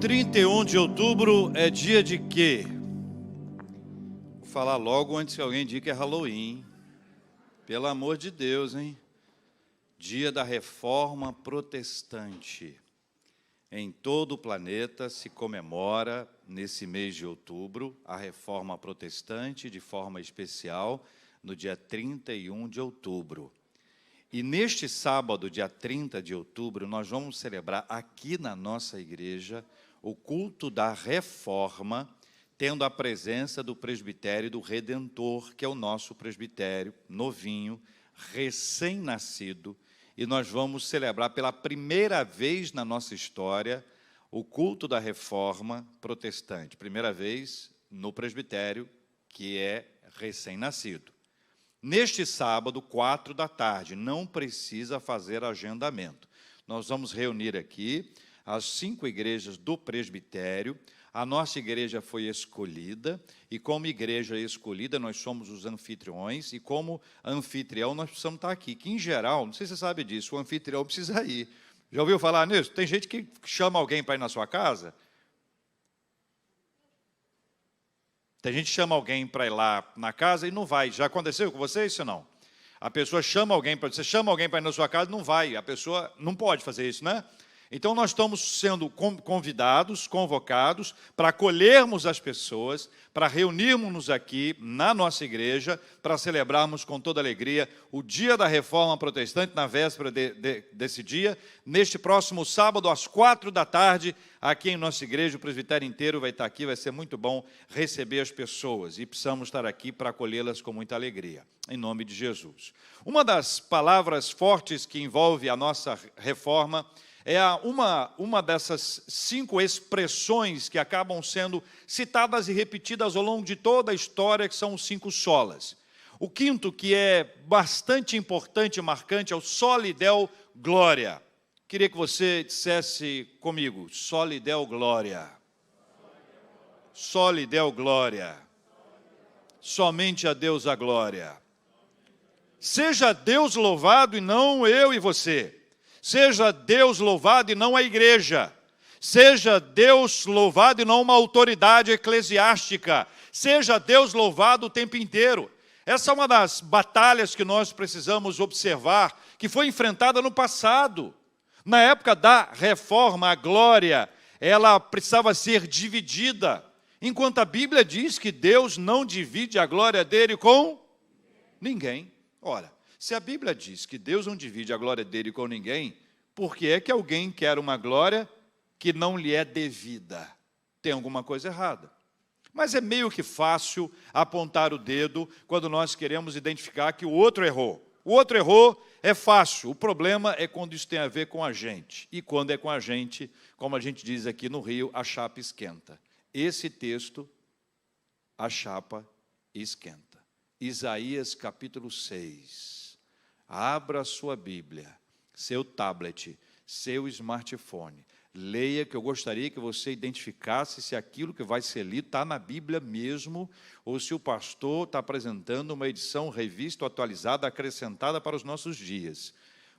31 de outubro é dia de quê? Vou falar logo antes que alguém diga que é Halloween. Pelo amor de Deus, hein? Dia da Reforma Protestante. Em todo o planeta se comemora, nesse mês de outubro, a Reforma Protestante, de forma especial, no dia 31 de outubro. E neste sábado, dia 30 de outubro, nós vamos celebrar aqui na nossa igreja o culto da Reforma, tendo a presença do presbitério do Redentor, que é o nosso presbitério, novinho, recém-nascido, e nós vamos celebrar pela primeira vez na nossa história o culto da Reforma Protestante. Primeira vez no presbitério, que é recém-nascido. Neste sábado, 4 da tarde, não precisa fazer agendamento. Nós vamos reunir aqui as 5 igrejas do presbitério. A nossa igreja foi escolhida, e como igreja escolhida, nós somos os anfitriões, e como anfitrião, nós precisamos estar aqui, que em geral, não sei se você sabe disso, o anfitrião precisa ir. Já ouviu falar nisso? Tem gente que chama alguém para ir na sua casa. Tem gente que chama alguém para ir lá na casa e não vai. Já aconteceu com você isso ou não? A pessoa chama alguém para... Você chama alguém para ir na sua casa e não vai. A pessoa não pode fazer isso, né? Então, nós estamos sendo convidados, convocados, para acolhermos as pessoas, para reunirmos-nos aqui na nossa igreja, para celebrarmos com toda alegria o dia da Reforma Protestante, na véspera desse dia, neste próximo sábado, às 4 da tarde, aqui em nossa igreja. O presbitério inteiro vai estar aqui, vai ser muito bom receber as pessoas, e precisamos estar aqui para acolhê-las com muita alegria, em nome de Jesus. Uma das palavras fortes que envolve a nossa reforma é uma dessas 5 expressões que acabam sendo citadas e repetidas ao longo de toda a história, que são os 5 solas. O quinto, que é bastante importante e marcante, é o Soli Deo Gloria. Queria que você dissesse comigo, Soli Deo Gloria. Soli Deo Gloria. Somente a Deus a glória. Seja Deus louvado e não eu e você. Seja Deus louvado e não a igreja. Seja Deus louvado e não uma autoridade eclesiástica. Seja Deus louvado o tempo inteiro. Essa é uma das batalhas que nós precisamos observar, que foi enfrentada no passado. Na época da reforma, a glória, ela precisava ser dividida. Enquanto a Bíblia diz que Deus não divide a glória dele com ninguém. Ora, se a Bíblia diz que Deus não divide a glória dele com ninguém, por que é que alguém quer uma glória que não lhe é devida? Tem alguma coisa errada. Mas é meio que fácil apontar o dedo quando nós queremos identificar que o outro errou. O outro errou é fácil. O problema é quando isso tem a ver com a gente. E quando é com a gente, como a gente diz aqui no Rio, a chapa esquenta. Esse texto, a chapa esquenta. Isaías capítulo 6. Abra a sua Bíblia, seu tablet, seu smartphone. Leia, que eu gostaria que você identificasse se aquilo que vai ser lido está na Bíblia mesmo, ou se o pastor está apresentando uma edição revista, atualizada, acrescentada para os nossos dias.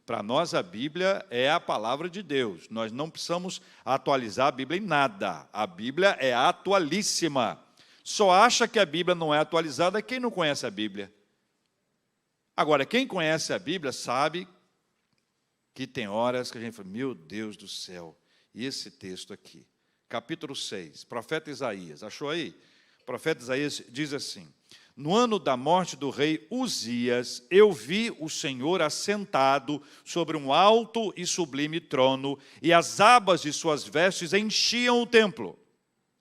Para nós, a Bíblia é a palavra de Deus. Nós não precisamos atualizar a Bíblia em nada. A Bíblia é atualíssima. Só acha que a Bíblia não é atualizada quem não conhece a Bíblia. Agora, quem conhece a Bíblia sabe que tem horas que a gente fala, meu Deus do céu, e esse texto aqui, capítulo 6, profeta Isaías, achou aí? O profeta Isaías diz assim, no ano da morte do rei Uzias, eu vi o Senhor assentado sobre um alto e sublime trono, e as abas de suas vestes enchiam o templo.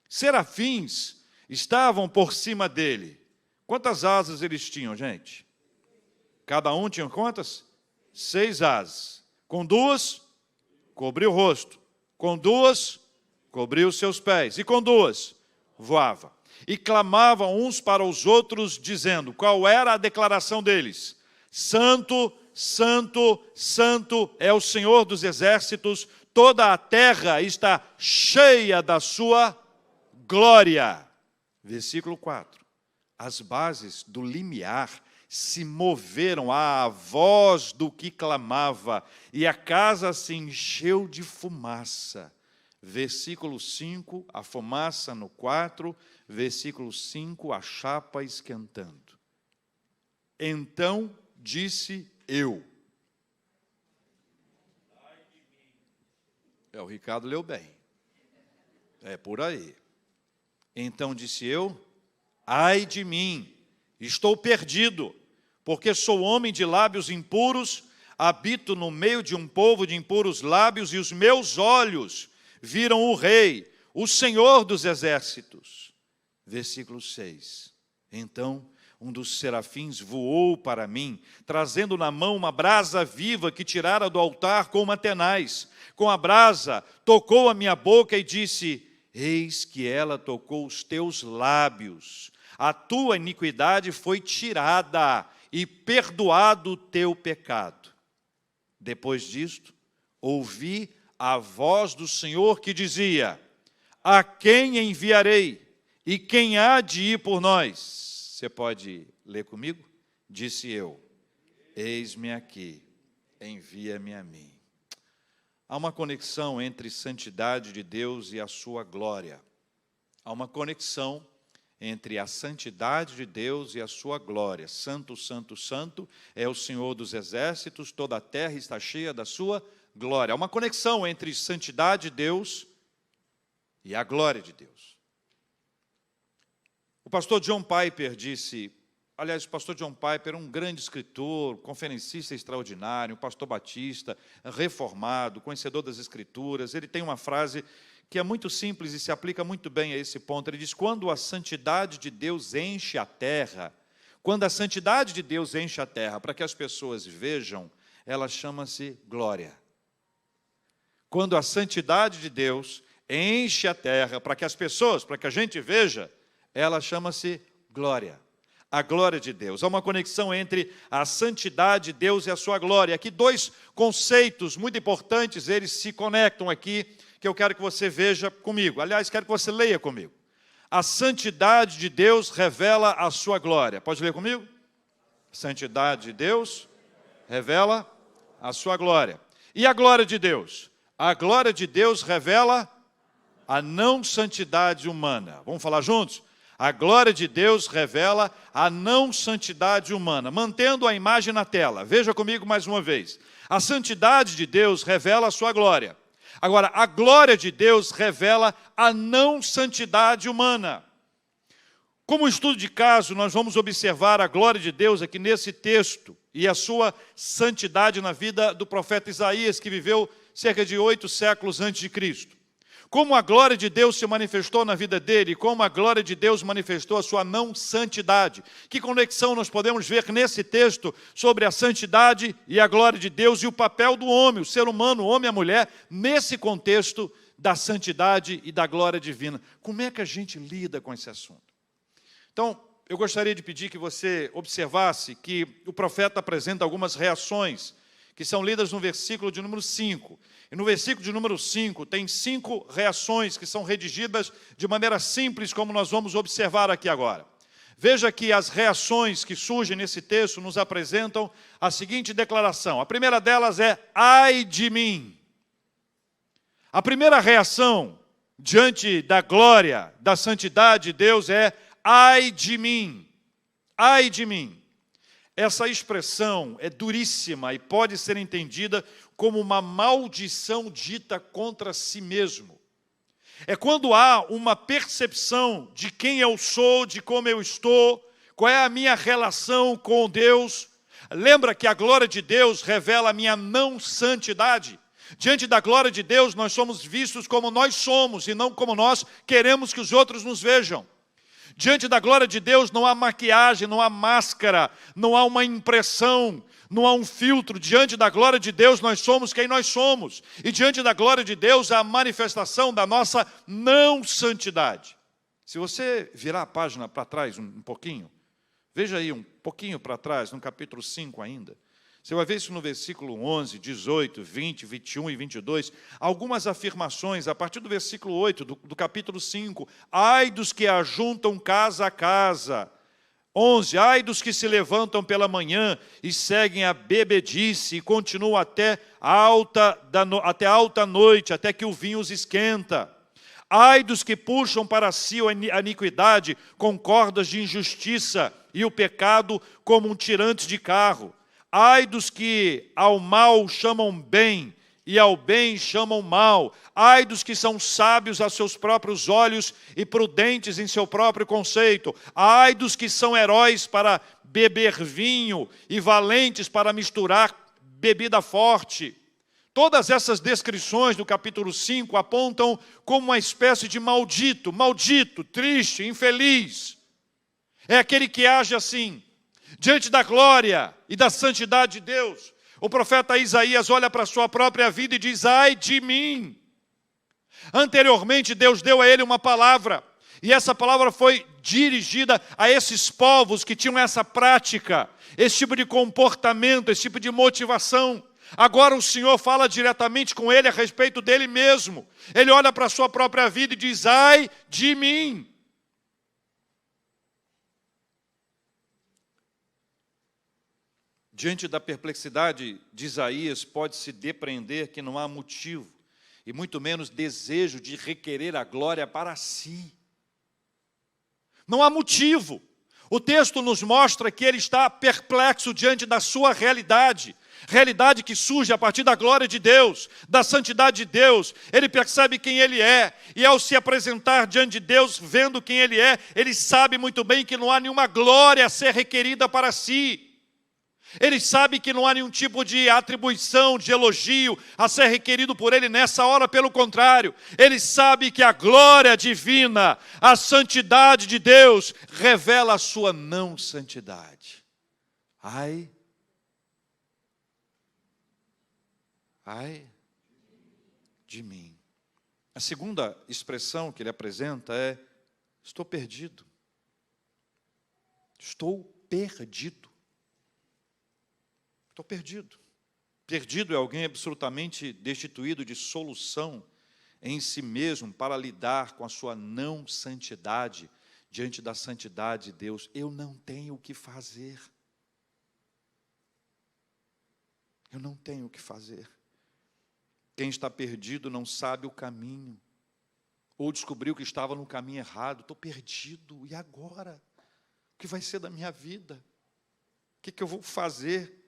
Serafins estavam por cima dele. Quantas asas eles tinham, gente? Cada um tinha quantas? 6 asas. Com 2, cobriu o rosto. Com 2, cobriu os seus pés. E com 2, voava. E clamavam uns para os outros, dizendo, qual era a declaração deles? Santo, santo, santo é o Senhor dos exércitos, toda a terra está cheia da sua glória. Versículo 4. As bases do limiar se moveram à voz do que clamava, e a casa se encheu de fumaça. versículo 5, a fumaça no 4, versículo 5, a chapa esquentando. Então disse eu. O Ricardo leu bem. É por aí. Então disse eu, ai de mim, estou perdido, porque sou homem de lábios impuros, habito no meio de um povo de impuros lábios, e os meus olhos viram o Rei, o Senhor dos exércitos. Versículo 6. Então um dos serafins voou para mim, trazendo na mão uma brasa viva que tirara do altar com uma tenaz. Com a brasa tocou a minha boca e disse, eis que ela tocou os teus lábios. A tua iniquidade foi tirada e perdoado o teu pecado. Depois disto, ouvi a voz do Senhor que dizia, a quem enviarei? E quem há de ir por nós? Você pode ler comigo? Disse eu, eis-me aqui, envia-me a mim. Há uma conexão entre santidade de Deus e a sua glória. Há uma conexão entre a santidade de Deus e a sua glória. Santo, santo, santo é o Senhor dos exércitos, toda a terra está cheia da sua glória. Há uma conexão entre santidade de Deus e a glória de Deus. O pastor John Piper disse, aliás, o pastor John Piper é um grande escritor, conferencista extraordinário, um pastor batista, reformado, conhecedor das Escrituras. Ele tem uma frase que é muito simples e se aplica muito bem a esse ponto. Ele diz, quando a santidade de Deus enche a terra, quando a santidade de Deus enche a terra para que as pessoas vejam, ela chama-se glória. Quando a santidade de Deus enche a terra para que as pessoas, para que a gente veja, ela chama-se glória. A glória de Deus. Há uma conexão entre a santidade de Deus e a sua glória. Aqui dois conceitos muito importantes, eles se conectam aqui, que eu quero que você veja comigo. Aliás, quero que você leia comigo. A santidade de Deus revela a sua glória. Pode ler comigo? Santidade de Deus revela a sua glória. E a glória de Deus? A glória de Deus revela a não santidade humana. Vamos falar juntos? A glória de Deus revela a não santidade humana. Mantendo a imagem na tela. Veja comigo mais uma vez. A santidade de Deus revela a sua glória. Agora, a glória de Deus revela a não santidade humana. Como estudo de caso, nós vamos observar a glória de Deus aqui nesse texto e a sua santidade na vida do profeta Isaías, que viveu cerca de 8 séculos antes de Cristo. Como a glória de Deus se manifestou na vida dele, como a glória de Deus manifestou a sua não santidade. Que conexão nós podemos ver nesse texto sobre a santidade e a glória de Deus e o papel do homem, o ser humano, o homem e a mulher, nesse contexto da santidade e da glória divina. Como é que a gente lida com esse assunto? Então, eu gostaria de pedir que você observasse que o profeta apresenta algumas reações que são lidas no versículo de número 5. E no versículo de número 5 tem 5 reações que são redigidas de maneira simples, como nós vamos observar aqui agora. Veja que as reações que surgem nesse texto nos apresentam a seguinte declaração. A primeira delas é, ai de mim. A primeira reação diante da glória, da santidade de Deus é, ai de mim, ai de mim. Essa expressão é duríssima e pode ser entendida como uma maldição dita contra si mesmo. É quando há uma percepção de quem eu sou, de como eu estou, qual é a minha relação com Deus. Lembra que a glória de Deus revela a minha não santidade. Diante da glória de Deus, nós somos vistos como nós somos e não como nós queremos que os outros nos vejam. Diante da glória de Deus não há maquiagem, não há máscara, não há uma impressão, não há um filtro. Diante da glória de Deus nós somos quem nós somos. E diante da glória de Deus há a manifestação da nossa não santidade. Se você virar a página para trás um pouquinho, veja aí um pouquinho para trás, no capítulo 5 ainda. Você vai ver isso no versículo 11, 18, 20, 21 e 22. Algumas afirmações, a partir do versículo 8 do capítulo 5. Ai dos que ajuntam casa a casa, 11. Ai dos que se levantam pela manhã e seguem a bebedice e continuam até alta noite, até que o vinho os esquenta. Ai dos que puxam para si a iniquidade com cordas de injustiça e o pecado como um tirante de carro. Ai dos que ao mal chamam bem e ao bem chamam mal. Ai dos que são sábios a seus próprios olhos e prudentes em seu próprio conceito. Ai dos que são heróis para beber vinho e valentes para misturar bebida forte. Todas essas descrições do capítulo 5 apontam como uma espécie de maldito, triste, infeliz. É aquele que age assim, diante da glória e da santidade de Deus. O profeta Isaías olha para a sua própria vida e diz: ai de mim. Anteriormente Deus deu a ele uma palavra, e essa palavra foi dirigida a esses povos que tinham essa prática, esse tipo de comportamento, esse tipo de motivação. Agora o Senhor fala diretamente com ele a respeito dele mesmo. Ele olha para a sua própria vida e diz: ai de mim. Diante da perplexidade de Isaías, pode-se depreender que não há motivo, e muito menos desejo de requerer a glória para si. Não há motivo. O texto nos mostra que ele está perplexo diante da sua realidade que surge a partir da glória de Deus, da santidade de Deus. Ele percebe quem ele é, e ao se apresentar diante de Deus, vendo quem ele é, ele sabe muito bem que não há nenhuma glória a ser requerida para si. Ele sabe que não há nenhum tipo de atribuição, de elogio a ser requerido por ele nessa hora, pelo contrário. Ele sabe que a glória divina, a santidade de Deus, revela a sua não santidade. Ai de mim. A segunda expressão que ele apresenta é: estou perdido. Estou perdido. Estou perdido. Perdido é alguém absolutamente destituído de solução em si mesmo para lidar com a sua não santidade diante da santidade de Deus. Eu não tenho o que fazer. Eu não tenho o que fazer. Quem está perdido não sabe o caminho, ou descobriu que estava no caminho errado. Estou perdido, e agora? O que vai ser da minha vida? O que eu vou fazer?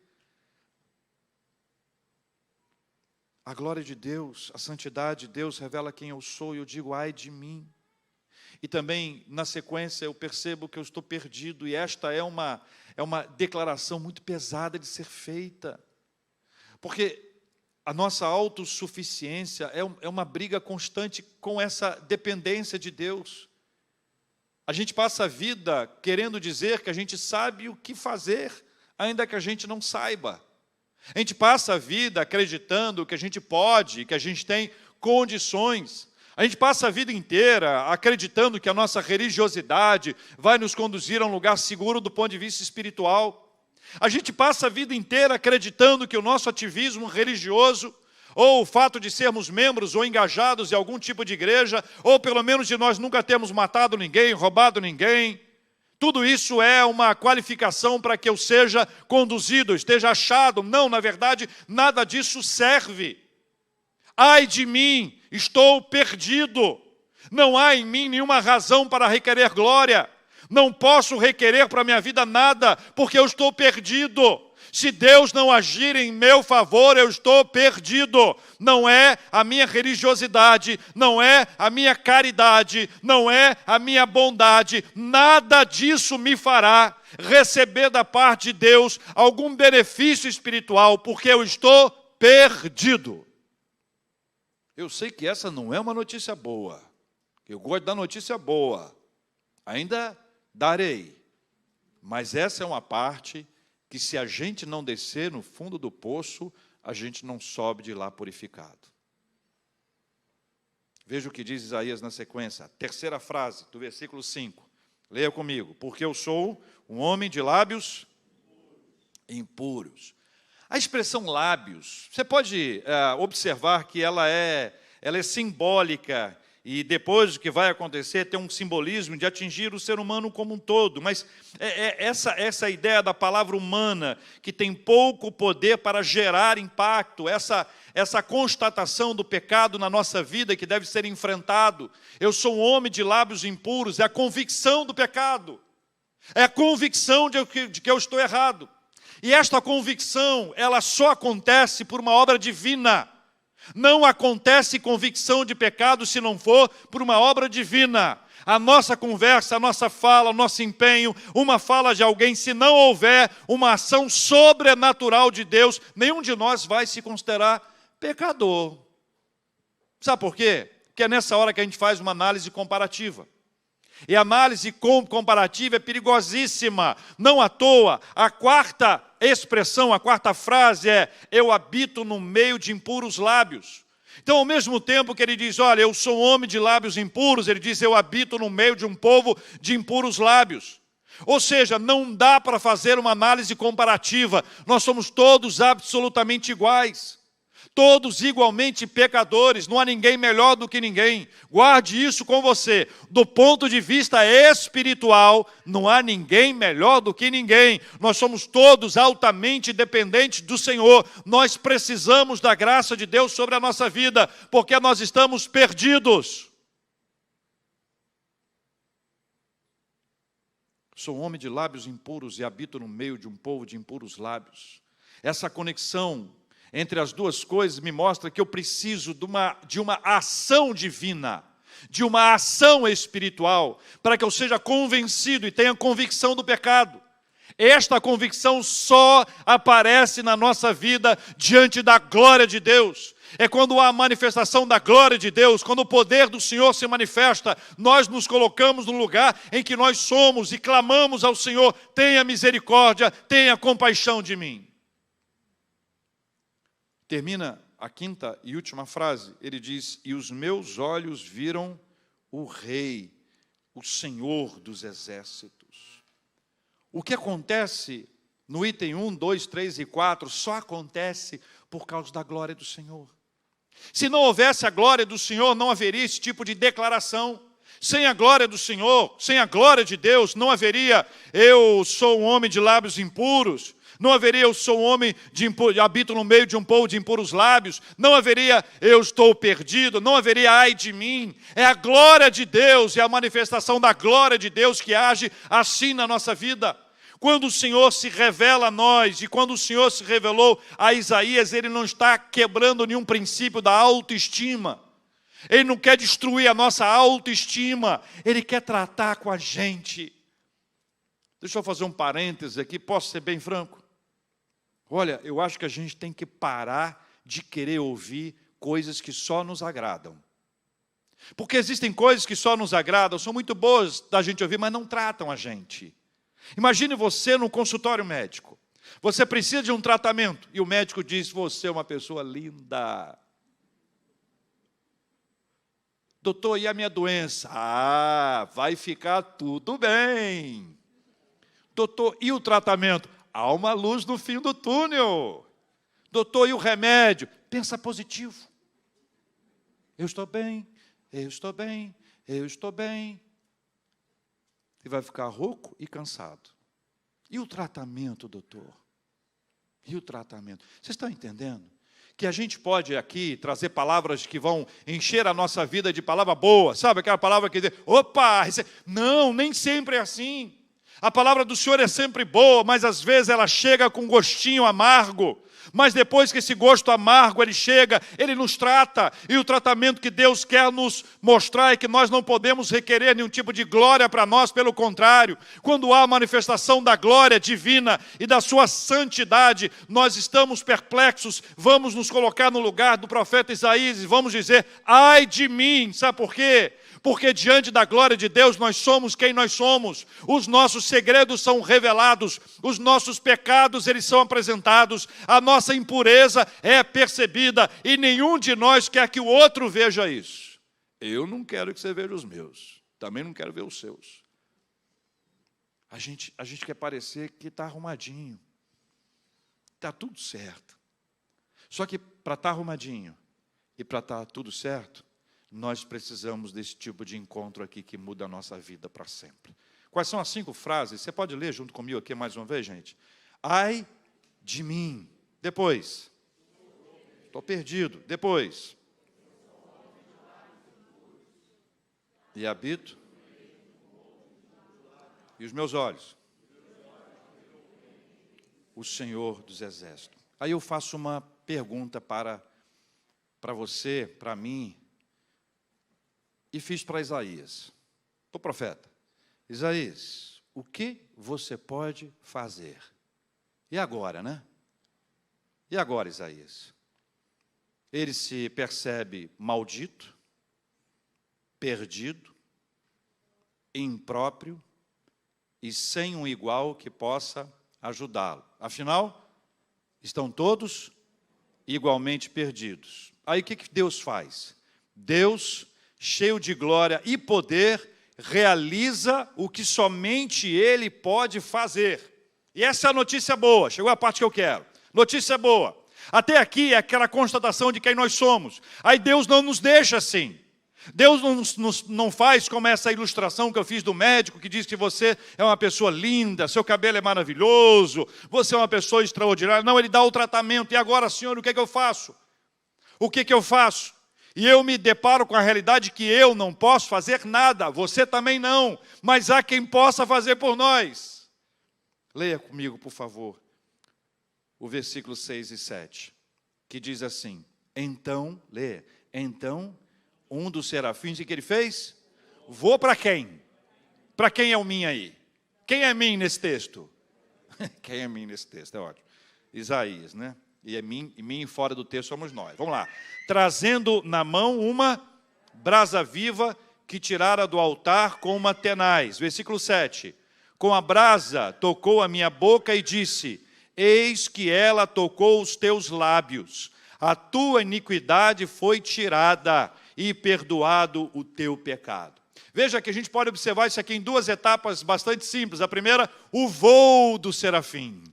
A glória de Deus, a santidade de Deus revela quem eu sou, e eu digo: ai de mim. E também, na sequência, eu percebo que eu estou perdido, e esta é uma declaração muito pesada de ser feita, porque a nossa autossuficiência é uma briga constante com essa dependência de Deus. A gente passa a vida querendo dizer que a gente sabe o que fazer, ainda que a gente não saiba. A gente passa a vida acreditando que a gente pode, que a gente tem condições. A gente passa a vida inteira acreditando que a nossa religiosidade vai nos conduzir a um lugar seguro do ponto de vista espiritual. A gente passa a vida inteira acreditando que o nosso ativismo religioso, ou o fato de sermos membros ou engajados em algum tipo de igreja, ou pelo menos de nós nunca termos matado ninguém, roubado ninguém, tudo isso é uma qualificação para que eu seja conduzido, esteja achado. Não, na verdade, nada disso serve. Ai de mim, estou perdido. Não há em mim nenhuma razão para requerer glória. Não posso requerer para a minha vida nada, porque eu estou perdido. Se Deus não agir em meu favor, eu estou perdido. Não é a minha religiosidade, não é a minha caridade, não é a minha bondade. Nada disso me fará receber da parte de Deus algum benefício espiritual, porque eu estou perdido. Eu sei que essa não é uma notícia boa. Eu gosto da notícia boa. Ainda darei. Mas essa é uma parte que, se a gente não descer no fundo do poço, a gente não sobe de lá purificado. Veja o que diz Isaías na sequência, a terceira frase do versículo 5. Leia comigo. Porque eu sou um homem de lábios impuros. A expressão lábios, você pode observar que ela é simbólica e depois o que vai acontecer tem um simbolismo de atingir o ser humano como um todo. Mas essa ideia da palavra humana, que tem pouco poder para gerar impacto, essa constatação do pecado na nossa vida que deve ser enfrentado. Eu sou um homem de lábios impuros, é a convicção do pecado. É a convicção de que eu estou errado. E esta convicção, ela só acontece por uma obra divina. Não acontece convicção de pecado se não for por uma obra divina. A nossa conversa, a nossa fala, o nosso empenho, uma fala de alguém, se não houver uma ação sobrenatural de Deus, nenhum de nós vai se considerar pecador. Sabe por quê? Porque é nessa hora que a gente faz uma análise comparativa. E a análise comparativa é perigosíssima. Não à toa, a quarta expressão, a quarta frase é: eu habito no meio de impuros lábios. Então, ao mesmo tempo que ele diz, olha, eu sou um homem de lábios impuros, ele diz, eu habito no meio de um povo de impuros lábios. Ou seja, não dá para fazer uma análise comparativa. Nós somos todos absolutamente iguais. Todos igualmente pecadores, não há ninguém melhor do que ninguém. Guarde isso com você. Do ponto de vista espiritual, não há ninguém melhor do que ninguém. Nós somos todos altamente dependentes do Senhor. Nós precisamos da graça de Deus sobre a nossa vida, porque nós estamos perdidos. Sou um homem de lábios impuros e habito no meio de um povo de impuros lábios. Essa conexão entre as duas coisas me mostra que eu preciso de uma ação divina, de uma ação espiritual, para que eu seja convencido e tenha convicção do pecado. Esta convicção só aparece na nossa vida diante da glória de Deus. É quando há a manifestação da glória de Deus, quando o poder do Senhor se manifesta, nós nos colocamos no lugar em que nós somos e clamamos ao Senhor, tenha misericórdia, tenha compaixão de mim. Termina a quinta e última frase, ele diz, e os meus olhos viram o Rei, o Senhor dos exércitos. O que acontece no item 1, 2, 3 e 4 só acontece por causa da glória do Senhor. Se não houvesse a glória do Senhor, não haveria esse tipo de declaração. Sem a glória do Senhor, sem a glória de Deus, não haveria, eu sou um homem de lábios impuros. Não haveria, eu sou um homem habito no meio de um povo de impuros lábios. Não haveria, eu estou perdido. Não haveria, ai de mim. É a glória de Deus, é a manifestação da glória de Deus que age assim na nossa vida. Quando o Senhor se revela a nós, e quando o Senhor se revelou a Isaías, Ele não está quebrando nenhum princípio da autoestima. Ele não quer destruir a nossa autoestima. Ele quer tratar com a gente. Deixa eu fazer um parêntese aqui, posso ser bem franco? Olha, eu acho que a gente tem que parar de querer ouvir coisas que só nos agradam. Porque existem coisas que só nos agradam, são muito boas da gente ouvir, mas não tratam a gente. Imagine você no consultório médico. Você precisa de um tratamento e o médico diz, você é uma pessoa linda. Doutor, e a minha doença? Ah, vai ficar tudo bem. Doutor, e o tratamento? Há uma luz no fim do túnel. Doutor, e o remédio? Pensa positivo. Eu estou bem, eu estou bem, eu estou bem. E vai ficar rouco e cansado. E o tratamento, doutor? E o tratamento? Vocês estão entendendo? Que a gente pode aqui trazer palavras que vão encher a nossa vida de palavra boa. Sabe aquela palavra que diz, opa, não, nem sempre é assim. A palavra do Senhor é sempre boa, mas às vezes ela chega com um gostinho amargo. Mas depois que esse gosto amargo ele chega, ele nos trata. E o tratamento que Deus quer nos mostrar é que nós não podemos requerer nenhum tipo de glória para nós, pelo contrário. Quando há a manifestação da glória divina e da sua santidade, nós estamos perplexos, vamos nos colocar no lugar do profeta Isaías e vamos dizer, ai de mim, sabe por quê? Porque diante da glória de Deus nós somos quem nós somos. Os nossos segredos são revelados, os nossos pecados eles são apresentados, a nossa impureza é percebida e nenhum de nós quer que o outro veja isso. Eu não quero que você veja os meus, também não quero ver os seus. A gente quer parecer que está arrumadinho, está tudo certo. Só que para estar arrumadinho e para estar tudo certo, nós precisamos desse tipo de encontro aqui que muda a nossa vida para sempre. Quais são as 5 frases? Você pode ler junto comigo aqui mais uma vez, gente? Ai de mim. Depois. Estou perdido. Depois. E habito. E os meus olhos. O Senhor dos Exércitos. Aí eu faço uma pergunta para você, para mim, e fiz para Isaías, o profeta. Isaías, o que você pode fazer? E agora, né? E agora, Isaías? Ele se percebe maldito, perdido, impróprio e sem um igual que possa ajudá-lo. Afinal, estão todos igualmente perdidos. Aí o que Deus faz? Deus, cheio de glória e poder, realiza o que somente Ele pode fazer. E essa é a notícia boa, chegou a parte que eu quero. Notícia boa. Até aqui é aquela constatação de quem nós somos. Aí Deus não nos deixa assim. Deus não faz como essa ilustração que eu fiz do médico, que diz que você é uma pessoa linda, seu cabelo é maravilhoso, você é uma pessoa extraordinária. Não, Ele dá o tratamento. E agora, Senhor, o que é que eu faço? O que é que eu faço? E eu me deparo com a realidade que eu não posso fazer nada, você também não, mas há quem possa fazer por nós. Leia comigo, por favor, o versículo 6 e 7, que diz assim, então, leia, então, um dos serafins, o que ele fez? Vou para quem? Para quem é o mim aí? Quem é mim nesse texto? Quem é mim nesse texto? É ótimo. Isaías, né? E mim fora do texto somos nós. Vamos lá. Trazendo na mão uma brasa viva que tirara do altar com uma tenaz. Versículo 7. Com a brasa tocou a minha boca e disse, eis que ela tocou os teus lábios. A tua iniquidade foi tirada e perdoado o teu pecado. Veja que a gente pode observar isso aqui em 2 etapas bastante simples. A primeira, o voo do serafim.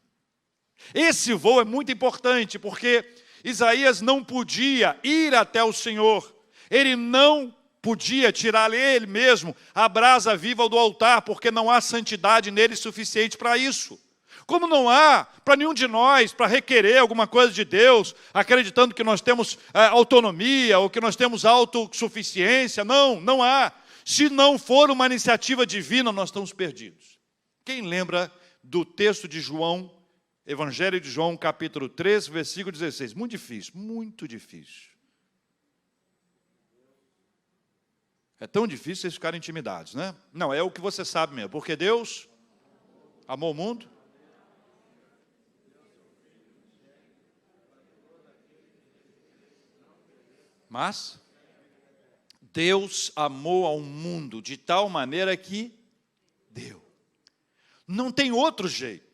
Esse voo é muito importante, porque Isaías não podia ir até o Senhor. Ele não podia tirar ele mesmo a brasa viva do altar, porque não há santidade nele suficiente para isso. Como não há para nenhum de nós, para requerer alguma coisa de Deus, acreditando que nós temos autonomia, ou que nós temos autossuficiência. Não, não há. Se não for uma iniciativa divina, nós estamos perdidos. Quem lembra do texto de João, Evangelho de João, capítulo 3, versículo 16. Muito difícil, muito difícil. É tão difícil vocês ficarem intimidados, né? Não, é o que você sabe mesmo. Porque Deus amou o mundo. Mas Deus amou ao mundo de tal maneira que deu. Não tem outro jeito.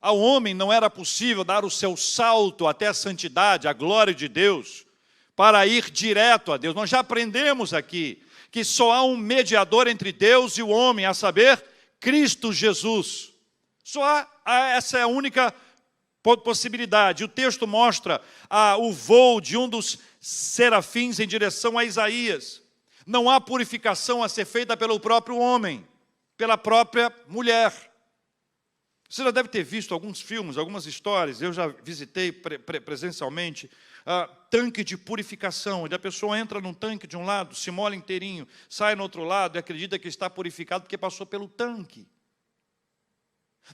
Ao homem não era possível dar o seu salto até a santidade, a glória de Deus, para ir direto a Deus. Nós já aprendemos aqui que só há um mediador entre Deus e o homem, a saber, Cristo Jesus. Só há essa é a única possibilidade. O texto mostra o voo de um dos serafins em direção a Isaías. Não há purificação a ser feita pelo próprio homem, pela própria mulher. Você já deve ter visto alguns filmes, algumas histórias, eu já visitei presencialmente, tanque de purificação, onde a pessoa entra num tanque de um lado, se molha inteirinho, sai no outro lado e acredita que está purificado porque passou pelo tanque.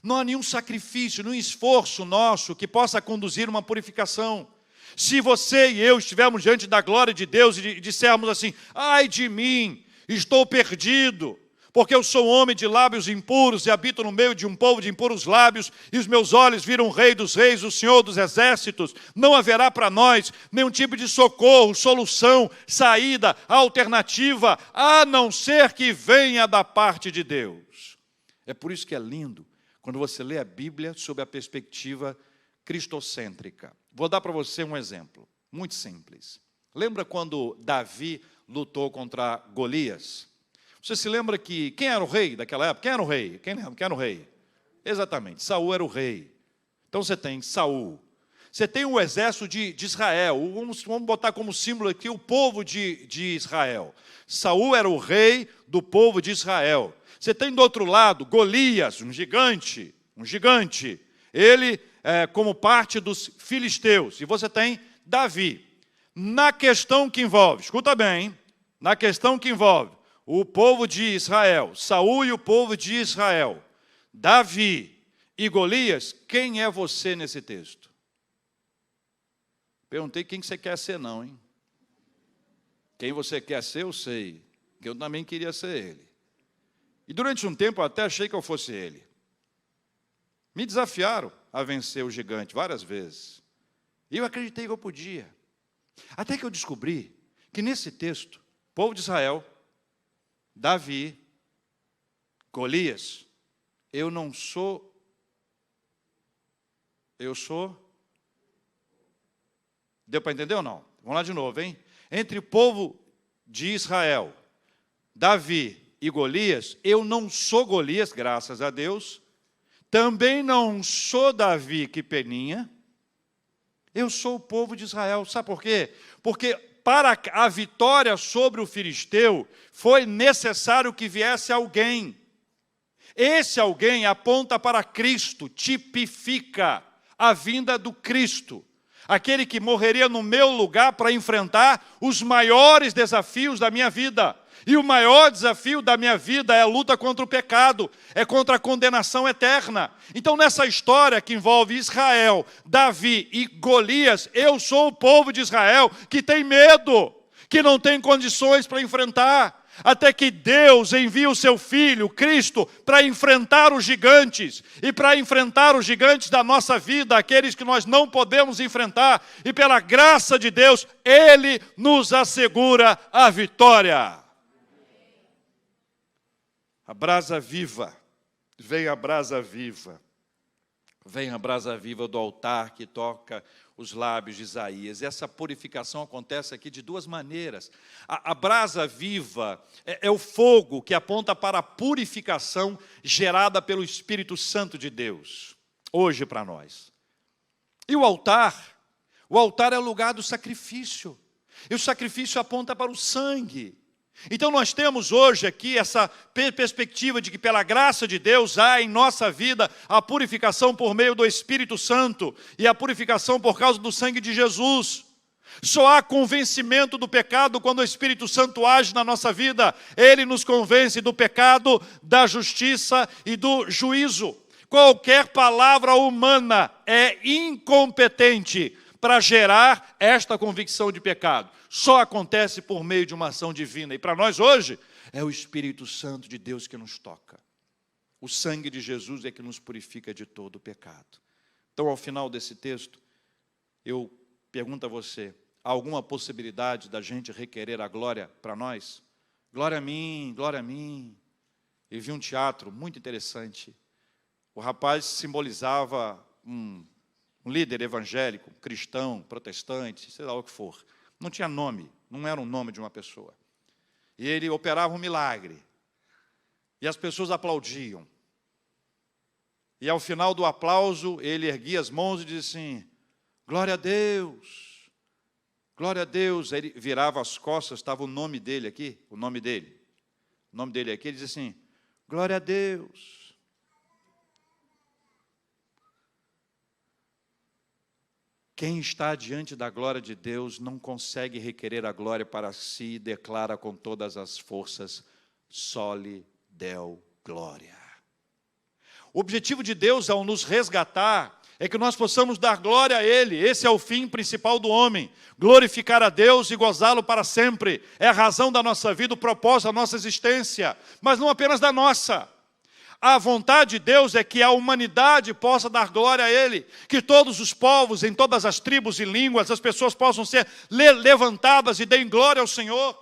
Não há nenhum sacrifício, nenhum esforço nosso que possa conduzir uma purificação. Se você e eu estivermos diante da glória de Deus e dissermos assim, ai de mim, estou perdido, porque eu sou um homem de lábios impuros e habito no meio de um povo de impuros lábios, e os meus olhos viram o Rei dos Reis, o Senhor dos Exércitos, não haverá para nós nenhum tipo de socorro, solução, saída, alternativa, a não ser que venha da parte de Deus. É por isso que é lindo quando você lê a Bíblia sob a perspectiva cristocêntrica. Vou dar para você um exemplo, muito simples. Lembra quando Davi lutou contra Golias? Você se lembra que quem era o rei daquela época? Quem era o rei? Quem lembra? Quem era o rei? Exatamente, Saul era o rei. Então você tem Saul. Você tem o exército de Israel, vamos botar como símbolo aqui o povo de Israel. Saul era o rei do povo de Israel. Você tem do outro lado Golias, um gigante. Ele como parte dos filisteus. E você tem Davi. Na questão que envolve, escuta bem, hein? Na questão que envolve o povo de Israel, Saul e o povo de Israel, Davi e Golias, quem é você nesse texto? Perguntei quem você quer ser não, hein? Quem você quer ser, eu sei, que eu também queria ser ele. E durante um tempo eu até achei que eu fosse ele. Me desafiaram a vencer o gigante várias vezes. E eu acreditei que eu podia. Até que eu descobri que nesse texto, povo de Israel, Davi, Golias, eu sou. Deu para entender ou não? Vamos lá de novo, hein? Entre o povo de Israel, Davi e Golias, eu não sou Golias, graças a Deus. Também não sou Davi que peninha. Eu sou o povo de Israel. Sabe por quê? Porque para a vitória sobre o filisteu, foi necessário que viesse alguém. Esse alguém aponta para Cristo, tipifica a vinda do Cristo. Aquele que morreria no meu lugar para enfrentar os maiores desafios da minha vida. E o maior desafio da minha vida é a luta contra o pecado, é contra a condenação eterna. Então, nessa história que envolve Israel, Davi e Golias, eu sou o povo de Israel que tem medo, que não tem condições para enfrentar. Até que Deus envia o seu Filho, Cristo, para enfrentar os gigantes. E para enfrentar os gigantes da nossa vida, aqueles que nós não podemos enfrentar. E pela graça de Deus, Ele nos assegura a vitória. A brasa viva, vem a brasa viva. Vem a brasa viva do altar que toca os lábios de Isaías. Essa purificação acontece aqui de duas maneiras. A brasa viva é o fogo que aponta para a purificação gerada pelo Espírito Santo de Deus, hoje para nós. E o altar é o lugar do sacrifício. E o sacrifício aponta para o sangue. Então nós temos hoje aqui essa perspectiva de que pela graça de Deus há em nossa vida a purificação por meio do Espírito Santo e a purificação por causa do sangue de Jesus. Só há convencimento do pecado quando o Espírito Santo age na nossa vida. Ele nos convence do pecado, da justiça e do juízo. Qualquer palavra humana é incompetente para gerar esta convicção de pecado. Só acontece por meio de uma ação divina. E para nós hoje, é o Espírito Santo de Deus que nos toca. O sangue de Jesus é que nos purifica de todo o pecado. Então, ao final desse texto, eu pergunto a você, há alguma possibilidade da gente requerer a glória para nós? Glória a mim, glória a mim. Eu vi um teatro muito interessante. O rapaz simbolizava um líder evangélico, cristão, protestante, sei lá o que for. Não tinha nome, não era o nome de uma pessoa. E ele operava um milagre. E as pessoas aplaudiam. E ao final do aplauso, ele erguia as mãos e dizia assim, glória a Deus, glória a Deus. Aí ele virava as costas, estava o nome dele aqui, o nome dele aqui, ele dizia assim, glória a Deus. Quem está diante da glória de Deus não consegue requerer a glória para si e declara com todas as forças, soli deo glória. O objetivo de Deus ao nos resgatar é que nós possamos dar glória a Ele. Esse é o fim principal do homem, glorificar a Deus e gozá-lo para sempre. É a razão da nossa vida, o propósito da nossa existência, mas não apenas da nossa. A vontade de Deus é que a humanidade possa dar glória a Ele, que todos os povos, em todas as tribos e línguas, as pessoas possam ser levantadas e deem glória ao Senhor.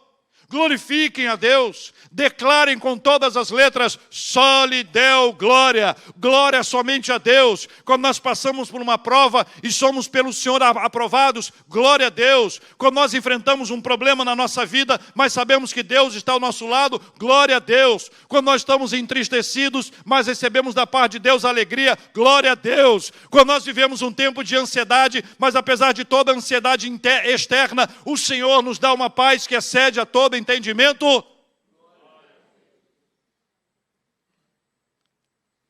glorifiquem a Deus, declarem com todas as letras, só lhe deu glória, glória somente a Deus. Quando nós passamos por uma prova e somos pelo Senhor aprovados, glória a Deus. Quando nós enfrentamos um problema na nossa vida, mas sabemos que Deus está ao nosso lado, glória a Deus. Quando nós estamos entristecidos, mas recebemos da parte de Deus a alegria, glória a Deus. Quando nós vivemos um tempo de ansiedade, mas apesar de toda a ansiedade externa, o Senhor nos dá uma paz que excede a todo entendimento.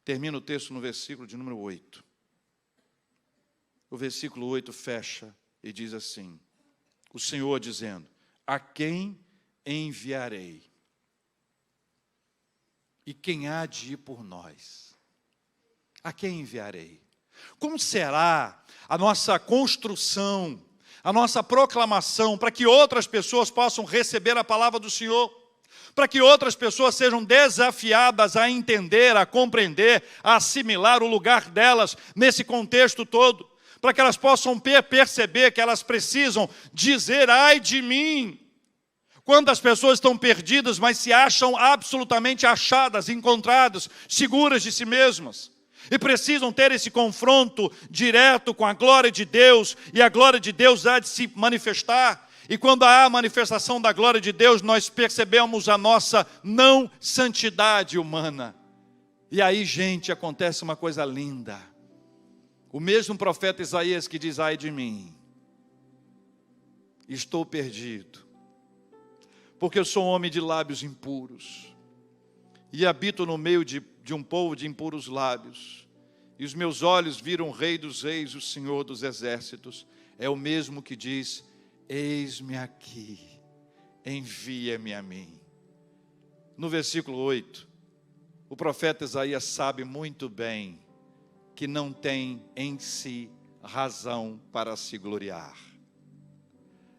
Termina o texto no versículo de número 8. O versículo 8 fecha e diz assim, o Senhor dizendo, a quem enviarei? E quem há de ir por nós? A quem enviarei? Como será a nossa construção, a nossa proclamação, para que outras pessoas possam receber a palavra do Senhor? Para que outras pessoas sejam desafiadas a entender, a compreender, a assimilar o lugar delas nesse contexto todo? Para que elas possam perceber que elas precisam dizer, ai de mim. Quantas pessoas estão perdidas, mas se acham absolutamente achadas, encontradas, seguras de si mesmas. E precisam ter esse confronto direto com a glória de Deus, e a glória de Deus há de se manifestar. E quando há a manifestação da glória de Deus, nós percebemos a nossa não santidade humana. E aí, gente, acontece uma coisa linda. O mesmo profeta Isaías que diz, ai de mim, estou perdido, porque eu sou um homem de lábios impuros, e habito no meio de um povo de impuros lábios, e os meus olhos viram o Rei dos Reis, o Senhor dos Exércitos. É o mesmo que diz, eis-me aqui, envia-me a mim. No versículo 8, o profeta Isaías sabe muito bem que não tem em si razão para se gloriar.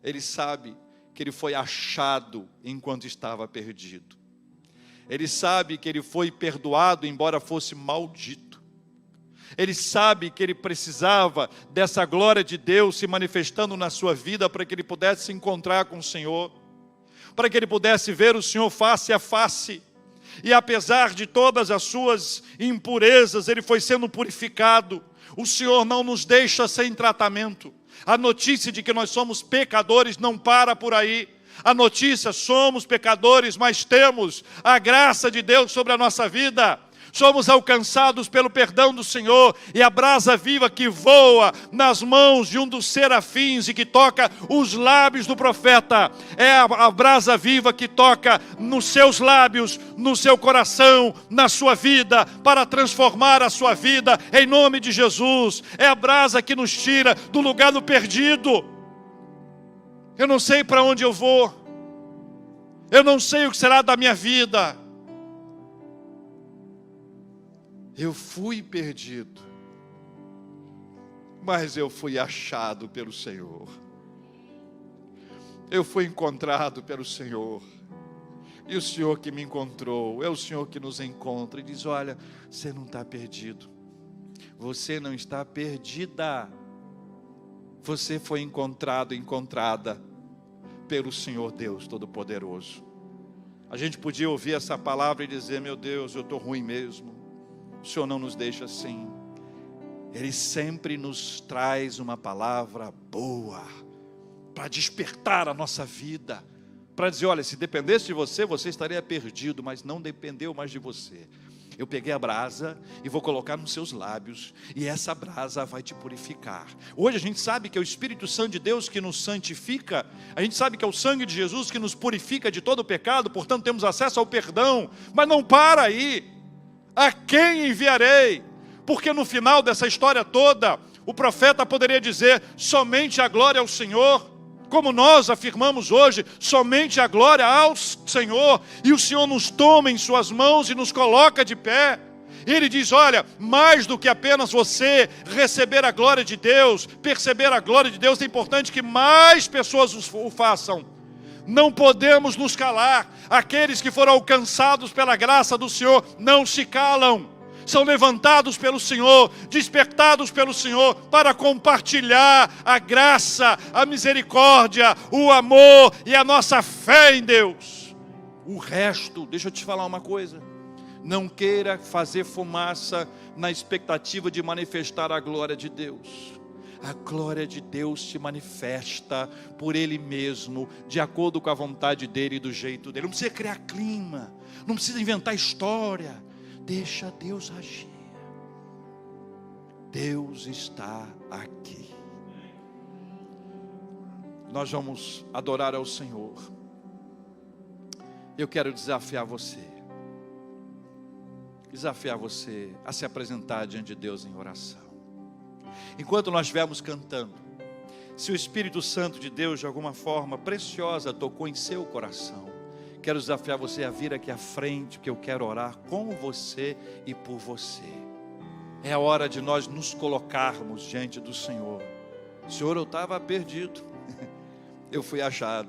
Ele sabe que ele foi achado enquanto estava perdido. Ele sabe que ele foi perdoado embora fosse maldito. Ele sabe que ele precisava dessa glória de Deus se manifestando na sua vida para que ele pudesse se encontrar com o Senhor, para que ele pudesse ver o Senhor face a face. E apesar de todas as suas impurezas, ele foi sendo purificado. O Senhor não nos deixa sem tratamento. A notícia de que nós somos pecadores não para por aí. A notícia, somos pecadores, mas temos a graça de Deus sobre a nossa vida. Somos alcançados pelo perdão do Senhor, e a brasa viva que voa nas mãos de um dos serafins e que toca os lábios do profeta, é a brasa viva que toca nos seus lábios, no seu coração, na sua vida, para transformar a sua vida em nome de Jesus. É a brasa que nos tira do lugar do perdido. Eu não sei para onde eu vou, eu não sei o que será da minha vida. Eu fui perdido, mas eu fui achado pelo Senhor. Eu fui encontrado pelo Senhor. E o Senhor que me encontrou, é o Senhor que nos encontra e diz, olha, você não está perdido. Você não está perdida. Você foi encontrado, encontrada pelo Senhor Deus Todo-Poderoso. A gente podia ouvir essa palavra e dizer, meu Deus, eu estou ruim mesmo. O Senhor não nos deixa assim. Ele sempre nos traz uma palavra boa, para despertar a nossa vida, para dizer, olha, se dependesse de você, você estaria perdido, mas não dependeu mais de você. Eu peguei a brasa e vou colocar nos seus lábios, e essa brasa vai te purificar. Hoje a gente sabe que é o Espírito Santo de Deus que nos santifica, a gente sabe que é o sangue de Jesus que nos purifica de todo o pecado, portanto temos acesso ao perdão, mas não para aí. A quem enviarei? Porque no final dessa história toda, o profeta poderia dizer, somente a glória ao Senhor, como nós afirmamos hoje, somente a glória ao Senhor, e o Senhor nos toma em suas mãos e nos coloca de pé. E Ele diz, olha, mais do que apenas você receber a glória de Deus, perceber a glória de Deus, é importante que mais pessoas o façam. Não podemos nos calar. Aqueles que foram alcançados pela graça do Senhor não se calam. são levantados pelo Senhor, despertados pelo Senhor, para compartilhar a graça, a misericórdia, o amor e a nossa fé em Deus. O resto, deixa eu te falar uma coisa, não queira fazer fumaça na expectativa de manifestar a glória de Deus. A glória de Deus se manifesta por Ele mesmo, de acordo com a vontade dEle e do jeito dEle. Não precisa criar clima, não precisa inventar história. Deixa Deus agir. Deus está aqui. Nós vamos adorar ao Senhor. Eu quero desafiar você a se apresentar diante de Deus em oração. Enquanto nós estivermos cantando, se o Espírito Santo de Deus de alguma forma preciosa tocou em seu coração, quero desafiar você a vir aqui à frente, que eu quero orar com você e por você. É a hora de nós nos colocarmos diante do Senhor. Senhor, eu estava perdido, eu fui achado,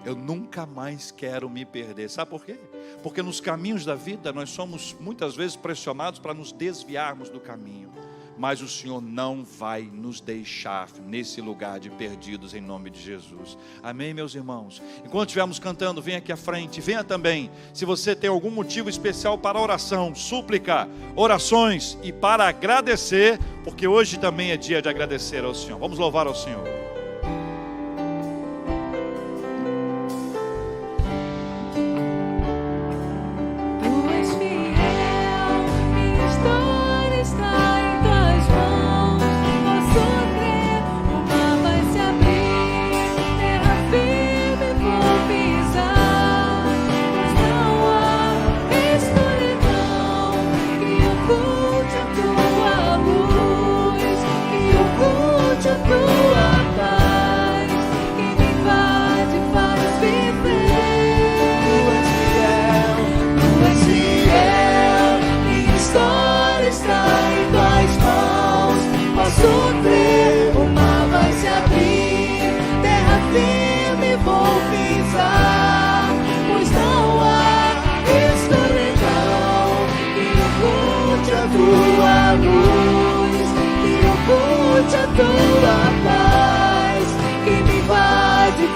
eu nunca mais quero me perder. Sabe por quê? Porque nos caminhos da vida nós somos muitas vezes pressionados para nos desviarmos do caminho. Mas o Senhor não vai nos deixar nesse lugar de perdidos em nome de Jesus. Amém, meus irmãos? Enquanto estivermos cantando, venha aqui à frente. Venha também, se você tem algum motivo especial para oração, súplica, orações e para agradecer, porque hoje também é dia de agradecer ao Senhor. Vamos louvar ao Senhor.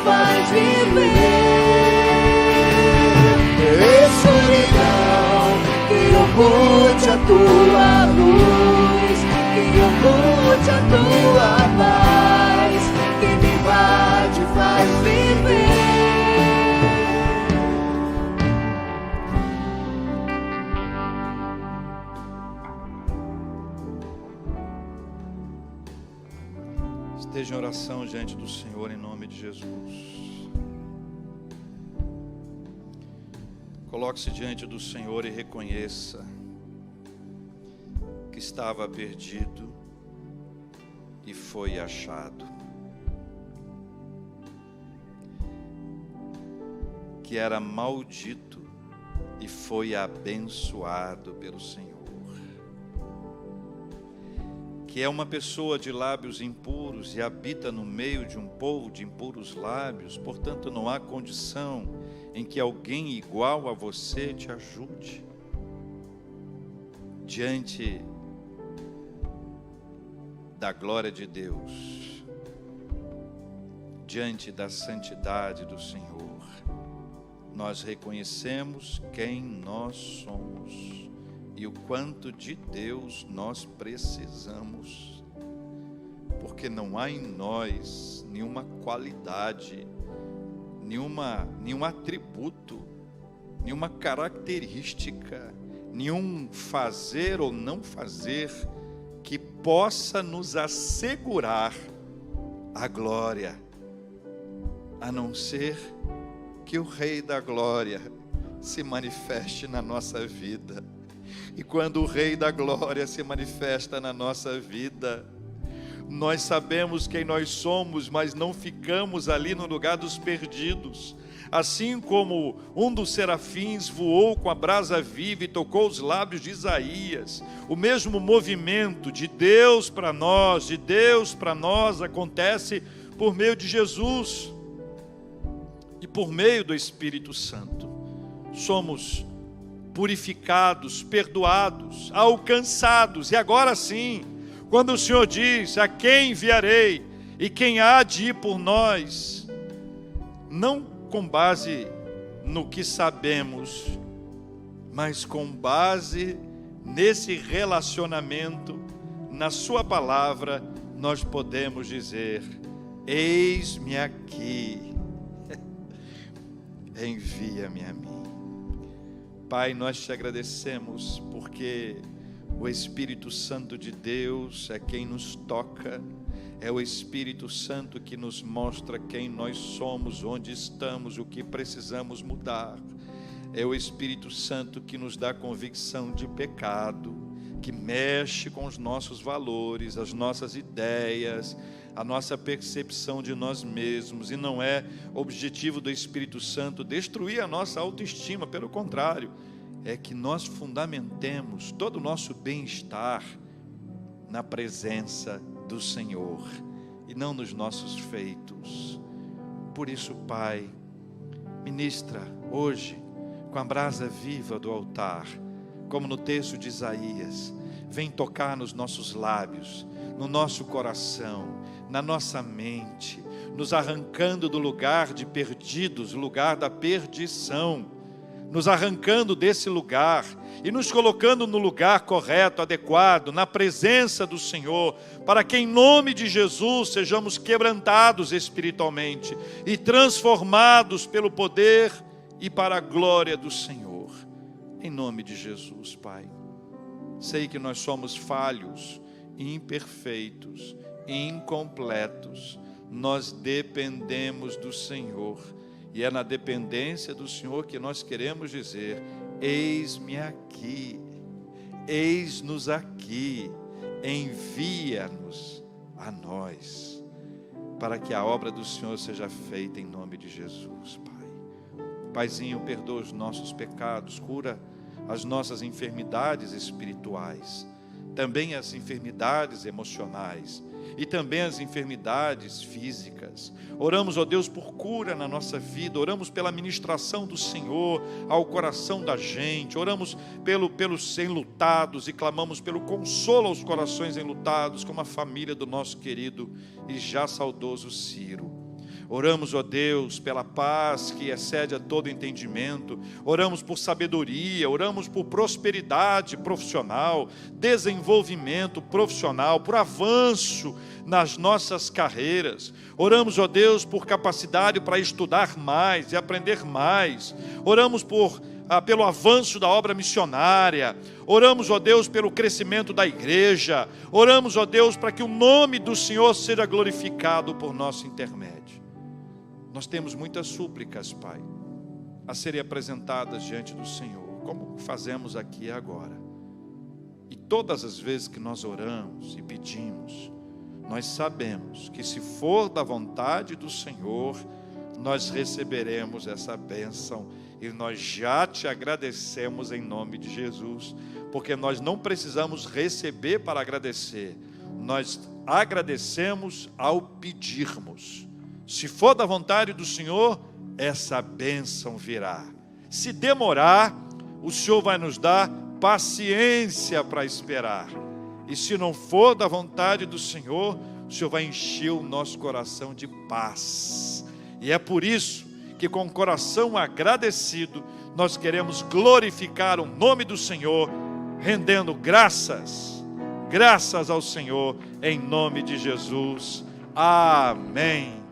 Faz viver escuridão, que oculte a tua luz, que oculte a tua paz, que me invade e faz viver. Esteja em oração diante do Senhor em nome de Jesus. Coloque-se diante do Senhor e reconheça que estava perdido e foi achado, que era maldito e foi abençoado pelo Senhor, que é uma pessoa de lábios impuros e habita no meio de um povo de impuros lábios, portanto não há condição em que alguém igual a você te ajude. Diante da glória de Deus, diante da santidade do Senhor, nós reconhecemos quem nós somos e o quanto de Deus nós precisamos, porque não há em nós nenhuma qualidade, nenhum atributo, nenhuma característica, nenhum fazer ou não fazer que possa nos assegurar a glória, a não ser que o Rei da Glória se manifeste na nossa vida. E quando o Rei da Glória se manifesta na nossa vida, nós sabemos quem nós somos, mas não ficamos ali no lugar dos perdidos. Assim como um dos serafins voou com a brasa viva e tocou os lábios de Isaías, o mesmo movimento de Deus para nós, acontece por meio de Jesus e por meio do Espírito Santo. Somos purificados, perdoados, alcançados. E agora sim, quando o Senhor diz: a quem enviarei e quem há de ir por nós, não com base no que sabemos, mas com base nesse relacionamento, na sua palavra, nós podemos dizer: eis-me aqui, envia-me a mim. Pai, nós te agradecemos porque o Espírito Santo de Deus é quem nos toca, é o Espírito Santo que nos mostra quem nós somos, onde estamos, o que precisamos mudar. É o Espírito Santo que nos dá convicção de pecado, que mexe com os nossos valores, as nossas ideias, a nossa percepção de nós mesmos. E não é objetivo do Espírito Santo destruir a nossa autoestima, pelo contrário, é que nós fundamentemos todo o nosso bem-estar na presença do Senhor e não nos nossos feitos. Por isso, Pai, ministra hoje com a brasa viva do altar, como no texto de Isaías, vem tocar nos nossos lábios, no nosso coração, na nossa mente, nos arrancando do lugar de perdidos, lugar da perdição, nos arrancando desse lugar e nos colocando no lugar correto, adequado, na presença do Senhor, para que em nome de Jesus sejamos quebrantados espiritualmente e transformados pelo poder e para a glória do Senhor. Em nome de Jesus, Pai. Sei que nós somos falhos, imperfeitos, incompletos. Nós dependemos do Senhor. E é na dependência do Senhor que nós queremos dizer: eis-me aqui, eis-nos aqui, envia-nos a nós, para que a obra do Senhor seja feita em nome de Jesus, Pai. Paizinho, perdoa os nossos pecados, cura as nossas enfermidades espirituais, também as enfermidades emocionais e também as enfermidades físicas. Oramos, ó Deus, por cura na nossa vida, oramos pela ministração do Senhor ao coração da gente, oramos pelos enlutados e clamamos pelo consolo aos corações enlutados, como a família do nosso querido e já saudoso Ciro. Oramos, ó Deus, pela paz que excede a todo entendimento, oramos por sabedoria, oramos por prosperidade profissional, desenvolvimento profissional, por avanço nas nossas carreiras. Oramos, ó Deus, por capacidade para estudar mais e aprender mais. Oramos pelo avanço da obra missionária. Oramos, ó Deus, pelo crescimento da igreja. Oramos, ó Deus, para que o nome do Senhor seja glorificado por nosso intermédio. Nós temos muitas súplicas, Pai, a serem apresentadas diante do Senhor, como fazemos aqui agora. E todas as vezes que nós oramos e pedimos, nós sabemos que se for da vontade do Senhor, nós receberemos essa bênção. E nós já te agradecemos em nome de Jesus, porque nós não precisamos receber para agradecer, nós agradecemos ao pedirmos. Se for da vontade do Senhor, essa bênção virá. Se demorar, o Senhor vai nos dar paciência para esperar. E se não for da vontade do Senhor, o Senhor vai encher o nosso coração de paz. E é por isso que, com o coração agradecido, nós queremos glorificar o nome do Senhor, rendendo graças ao Senhor, em nome de Jesus. Amém.